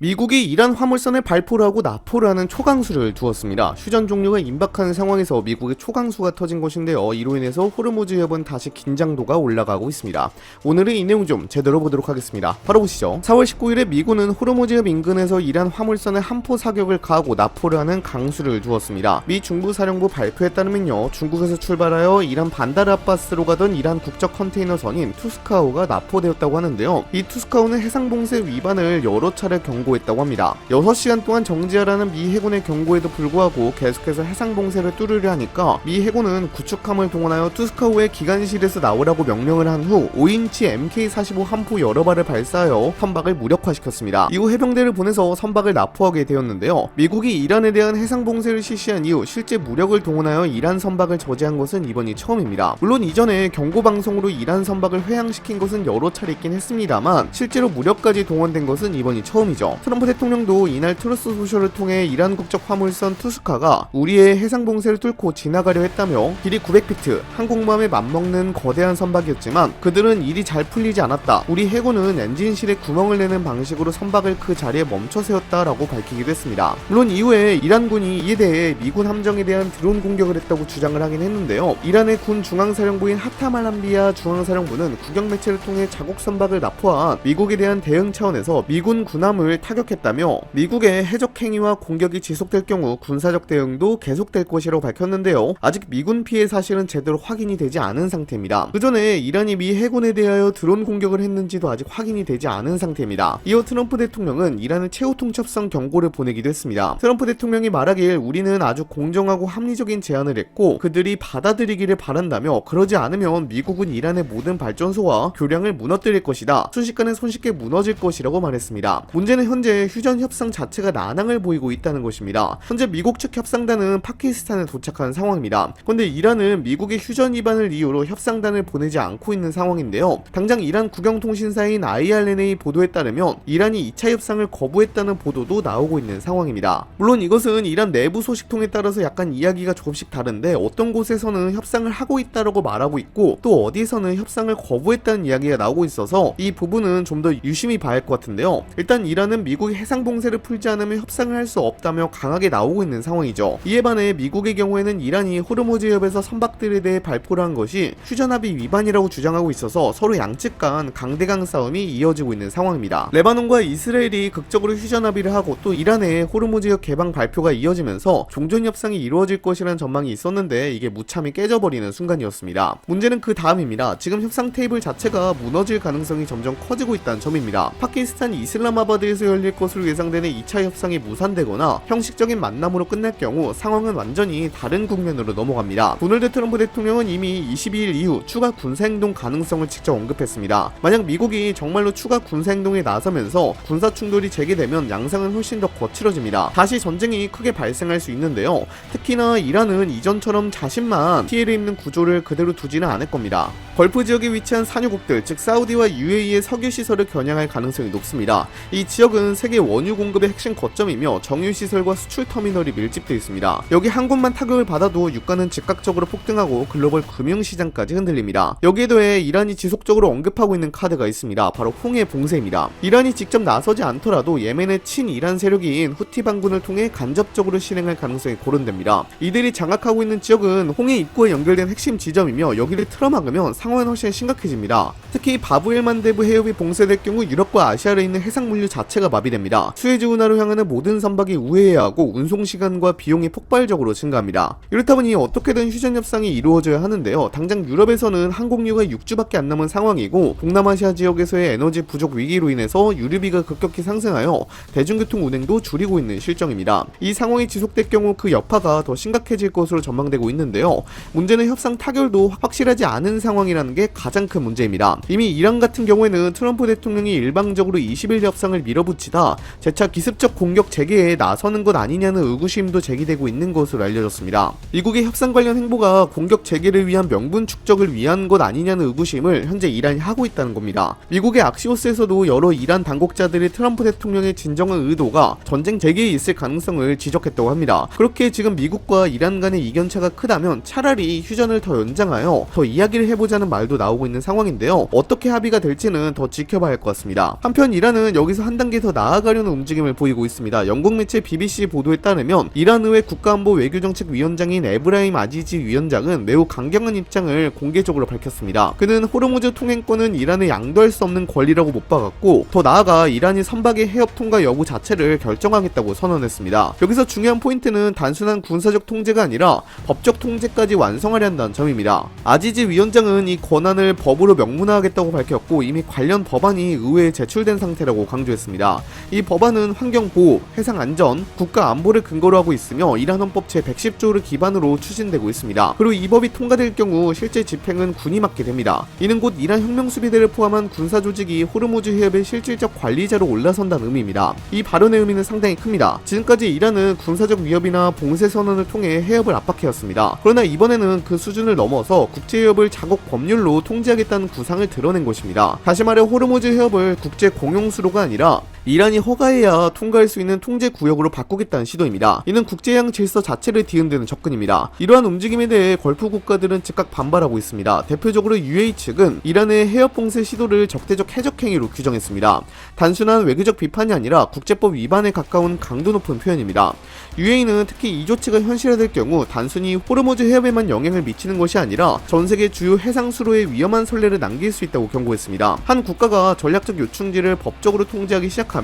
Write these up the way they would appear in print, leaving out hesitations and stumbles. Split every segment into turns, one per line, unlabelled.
미국이 이란 화물선을 발포를 하고 납포를 하는 초강수를 두었습니다. 휴전 종료가 임박하는 상황에서 미국의 초강수가 터진 것인데요. 이로 인해서 호르무즈 해협은 다시 긴장도가 올라가고 있습니다. 오늘은 이 내용 좀 제대로 보도록 하겠습니다. 바로 보시죠. 4월 19일에 미군은 호르무즈 해협 인근에서 이란 화물선에 함포 사격을 가하고 납포를 하는 강수를 두었습니다. 미 중부사령부 발표에 따르면요, 중국에서 출발하여 이란 반다르 아바스로 가던 이란 국적 컨테이너선인 투스카호가 납포되었다고 하는데요. 이 투스카호는 해상봉쇄 위반을 여러 차례 경고했다고 합니다. 6시간 동안 정지하라는 미 해군의 경고에도 불구하고 계속해서 해상봉쇄를 뚫으려 하니까 미 해군은 구축함을 동원하여 투스카호의 기관실에서 나오라고 명령을 한 후 5인치 MK-45 함포 여러 발을 발사하여 선박을 무력화시켰습니다. 이후 해병대를 보내서 선박을 납포하게 되었는데요. 미국이 이란에 대한 해상봉쇄를 실시한 이후 실제 무력을 동원하여 이란 선박을 저지한 것은 이번이 처음입니다. 물론 이전에 경고방송으로 이란 선박을 회항시킨 것은 여러 차례 있긴 했습니다만 실제로 무력까지 동원된 것은 이번이 처음이죠. 트럼프 대통령도 이날 트루스 소셜을 통해 이란 국적 화물선 투스카가 우리의 해상봉쇄를 뚫고 지나가려 했다며 길이 900피트, 항공모함에 맞먹는 거대한 선박이었지만 그들은 일이 잘 풀리지 않았다. 우리 해군은 엔진실에 구멍을 내는 방식으로 선박을 그 자리에 멈춰 세웠다라고 밝히기도 했습니다. 물론 이후에 이란군이 이에 대해 미군 함정에 대한 드론 공격을 했다고 주장을 하긴 했는데요. 이란의 군 중앙사령부인 하타말람비아 중앙사령부는 국영 매체를 통해 자국 선박을 납포한 미국에 대한 대응 차원에서 미군 군함을 타격했다며 미국의 해적 행위와 공격이 지속될 경우 군사적 대응도 계속될 것이라고 밝혔는데요. 아직 미군 피해 사실은 제대로 확인이 되지 않은 상태입니다. 그 전에 이란이 미 해군에 대하여 드론 공격을 했는지도 아직 확인이 되지 않은 상태입니다. 이어 트럼프 대통령은 이란의 최후 통첩성 경고를 보내기도 했습니다. 트럼프 대통령이 말하길 우리는 아주 공정하고 합리적인 제안을 했고 그들이 받아들이기를 바란다며 그러지 않으면 미국은 이란의 모든 발전소와 교량을 무너뜨릴 것이다. 순식간에 손쉽게 무너질 것이라고 말했습니다. 문제는 현재 휴전 협상 자체가 난항을 보이고 있다는 것입니다. 현재 미국 측 협상단은 파키스탄에 도착한 상황입니다. 그런데 이란은 미국의 휴전 위반을 이유로 협상단을 보내지 않고 있는 상황인데요. 당장 이란 국영통신사인 IRNA 보도에 따르면 이란이 2차 협상을 거부했다는 보도도 나오고 있는 상황입니다. 물론 이것은 이란 내부 소식통에 따라서 약간 이야기가 조금씩 다른데 어떤 곳에서는 협상을 하고 있다라고 말하고 있고 또 어디에서는 협상을 거부했다는 이야기가 나오고 있어서 이 부분은 좀 더 유심히 봐야 할 것 같은데요. 일단 이란은 미국이 해상봉쇄를 풀지 않으면 협상을 할 수 없다며 강하게 나오고 있는 상황이죠. 이에 반해 미국의 경우에는 이란이 호르무즈 해협에서 선박들에 대해 발포를 한 것이 휴전합의 위반이라고 주장하고 있어서 서로 양측 간 강대강 싸움이 이어지고 있는 상황입니다. 레바논과 이스라엘이 극적으로 휴전 합의를 하고 또 이란의 호르무즈 해협 개방 발표가 이어지면서 종전 협상이 이루어질 것이라는 전망이 있었는데 이게 무참히 깨져버리는 순간이었습니다. 문제는 그 다음입니다. 지금 협상 테이블 자체가 무너질 가능성이 점점 커지고 있다는 점입니다. 파키스탄 이슬람아바드에서 열릴 것으로 예상되는 2차 협상이 무산되거나 형식적인 만남으로 끝날 경우 상황은 완전히 다른 국면으로 넘어갑니다. 도널드 트럼프 대통령은 이미 22일 이후 추가 군사행동 가능성을 직접 언급했습니다. 만약 미국이 정말로 추가 군사행동에 나서면서 군사충돌이 재개되면 양상은 훨씬 더 거칠어집니다. 다시 전쟁이 크게 발생할 수 있는데요. 특히나 이란은 이전처럼 자신만 피해를 입는 구조를 그대로 두지는 않을 겁니다. 걸프 지역에 위치한 산유국들, 즉 사우디와 UAE의 석유시설을 겨냥할 가능성이 높습니다. 이 지역은 세계 원유 공급의 핵심 거점이며 정유시설과 수출 터미널이 밀집되어 있습니다. 여기 한 곳만 타격을 받아도 유가는 즉각적으로 폭등하고 글로벌 금융시장까지 흔들립니다. 여기에 더해 이란이 지속적으로 언급하고 있는 카드가 있습니다. 바로 홍해 봉쇄입니다. 이란이 직접 나서지 않더라도 예멘의 친이란 세력인 후티 반군을 통해 간접적으로 실행할 가능성이 고른됩니다. 이들이 장악하고 있는 지역은 홍해 입구에 연결된 핵심 지점이며 여기를 틀어막으면 상황은 훨씬 심각해집니다. 특히 바브엘만데브 해협이 봉쇄될 경우 유럽과 아시아에 있는 해상물류 자체가 마비됩니다. 수에즈 운하로 향하는 모든 선박이 우회해야 하고 운송시간과 비용이 폭발적으로 증가합니다. 이렇다 보니 어떻게든 휴전 협상이 이루어져야 하는데요. 당장 유럽에서는 항공유가 6주밖에 안 남은 상황이고 동남아시아 지역에서의 에너지 부족 위기로 인해서 유류비가 급격히 상승하여 대중교통 운행도 줄이고 있는 실정입니다. 이 상황이 지속될 경우 그 여파가 더 심각해질 것으로 전망되고 있는데요. 문제는 협상 타결도 확실하지 않은 상황이라는 게 가장 큰 문제입니다. 이미 이란 같은 경우에는 트럼프 대통령이 일방적으로 20일 협상을 밀어붙이다 재차 기습적 공격 재개에 나서는 것 아니냐는 의구심도 제기되고 있는 것으로 알려졌습니다. 미국의 협상 관련 행보가 공격 재개를 위한 명분 축적을 위한 것 아니냐는 의구심을 현재 이란이 하고 있다는 겁니다. 미국의 악시오스에서도 여러 이란 당국자들이 트럼프 대통령의 진정한 의도가 전쟁 재개에 있을 가능성을 지적했다고 합니다. 그렇게 지금 미국과 이란 간의 이견차가 크다면 차라리 휴전을 더 연장하여 더 이야기를 해보자는 말도 나오고 있는 상황인데요. 어떻게 합의가 될지는 더 지켜봐야 할 것 같습니다. 한편 이란은 여기서 한 단계 더 더 나아가려는 움직임을 보이고 있습니다. 영국 매체 BBC 보도에 따르면 이란 의회 국가안보 외교정책위원장인 에브라임 아지지 위원장은 매우 강경한 입장을 공개적으로 밝혔습니다. 그는 호르무즈 통행권은 이란에 양도할 수 없는 권리라고 못 박았고, 더 나아가 이란이 선박의 해협 통과 여부 자체를 결정하겠다고 선언했습니다. 여기서 중요한 포인트는 단순한 군사적 통제가 아니라 법적 통제까지 완성하려 한다는 점입니다. 아지지 위원장은 이 권한을 법으로 명문화하겠다고 밝혔고, 이미 관련 법안이 의회에 제출된 상태라고 강조했습니다. 이 법안은 환경보호, 해상안전, 국가안보를 근거로 하고 있으며 이란 헌법 제110조를 기반으로 추진되고 있습니다. 그리고 이 법이 통과될 경우 실제 집행은 군이 맡게 됩니다. 이는 곧 이란 혁명수비대를 포함한 군사조직이 호르무즈 해협의 실질적 관리자로 올라선다는 의미입니다. 이 발언의 의미는 상당히 큽니다. 지금까지 이란은 군사적 위협이나 봉쇄선언을 통해 해협을 압박해왔습니다. 그러나 이번에는 그 수준을 넘어서 국제해협을 자국 법률로 통제하겠다는 구상을 드러낸 것입니다. 다시 말해 호르무즈 해협을 국제 공용수로가 아니라 이란이 허가해야 통과할 수 있는 통제 구역으로 바꾸겠다는 시도입니다. 이는 국제해양 질서 자체를 뒤흔드는 접근입니다. 이러한 움직임에 대해 걸프 국가들은 즉각 반발하고 있습니다. 대표적으로 UAE 측은 이란의 해협 봉쇄 시도를 적대적 해적 행위로 규정했습니다. 단순한 외교적 비판이 아니라 국제법 위반에 가까운 강도 높은 표현입니다. UAE는 특히 이 조치가 현실화될 경우 단순히 호르무즈 해협에만 영향을 미치는 것이 아니라 전 세계 주요 해상수로에 위험한 선례를 남길 수 있다고 경고했습니다. 한 국가가 전략적 요충지를 법적으로 통제하기 시작하면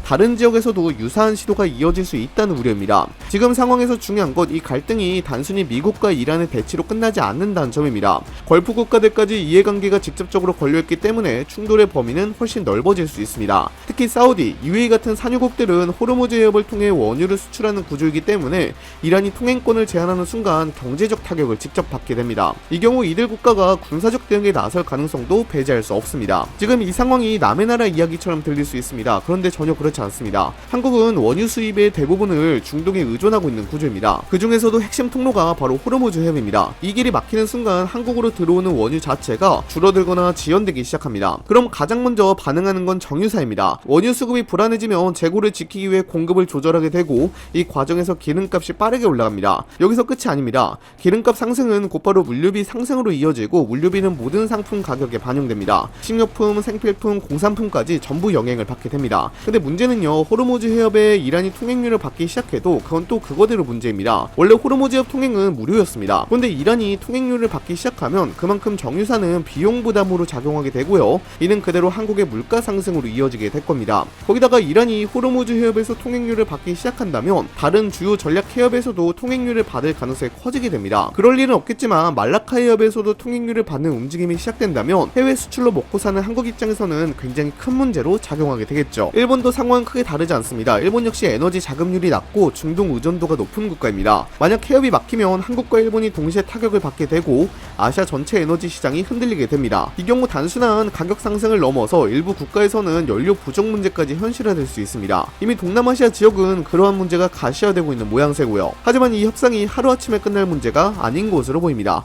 다른 지역에서도 유사한 시도가 이어질 수 있다는 우려입니다. 지금 상황에서 중요한 것, 이 갈등이 단순히 미국과 이란의 대치로 끝나지 않는다는 점입니다. 걸프 국가들까지 이해관계가 직접적으로 걸려있기 때문에 충돌의 범위는 훨씬 넓어질 수 있습니다. 특히 사우디, UAE 같은 산유국들은 호르무즈 해협을 통해 원유를 수출하는 구조이기 때문에 이란이 통행권을 제한하는 순간 경제적 타격을 직접 받게 됩니다. 이 경우 이들 국가가 군사적 대응에 나설 가능성도 배제할 수 없습니다. 지금 이 상황이 남의 나라 이야기처럼 들릴 수 있습니다. 그런데 전혀 그렇지 않습니다. 한국은 원유 수입의 대부분을 중동에 의존하고 있는 구조입니다. 그 중에서도 핵심 통로가 바로 호르무즈 해협입니다. 이 길이 막히는 순간 한국으로 들어오는 원유 자체가 줄어들거나 지연되기 시작합니다. 그럼 가장 먼저 반응하는 건 정유사입니다. 원유 수급이 불안해지면 재고를 지키기 위해 공급을 조절하게 되고, 이 과정에서 기름값이 빠르게 올라갑니다. 여기서 끝이 아닙니다. 기름값 상승은 곧바로 물류비 상승으로 이어지고, 물류비는 모든 상품 가격에 반영됩니다. 식료품, 생필품, 공산품까지 전부 영향을 받게 됩니다. 근데 문제는요, 호르무즈 해협에 이란이 통행료를 받기 시작해도 그건 또 그거대로 문제입니다. 원래 호르무즈 해협 통행은 무료였습니다. 그런데 이란이 통행료를 받기 시작하면 그만큼 정유사는 비용 부담으로 작용하게 되고요. 이는 그대로 한국의 물가 상승으로 이어지게 될 겁니다. 거기다가 이란이 호르무즈 해협에서 통행료를 받기 시작한다면 다른 주요 전략 해협에서도 통행료를 받을 가능성이 커지게 됩니다. 그럴 일은 없겠지만 말라카 해협에서도 통행료를 받는 움직임이 시작된다면 해외 수출로 먹고 사는 한국 입장에서는 굉장히 큰 문제로 작용하게 되겠죠. 일본도 상황은 크게 다르지 않습니다. 일본 역시 에너지 자급률이 낮고 중동 의존도가 높은 국가입니다. 만약 해협이 막히면 한국과 일본이 동시에 타격을 받게 되고 아시아 전체 에너지 시장이 흔들리게 됩니다. 이 경우 단순한 가격 상승을 넘어서 일부 국가에서는 연료 부족 문제까지 현실화될 수 있습니다. 이미 동남아시아 지역은 그러한 문제가 가시화되고 있는 모양새고요. 하지만 이 협상이 하루아침에 끝날 문제가 아닌 것으로 보입니다.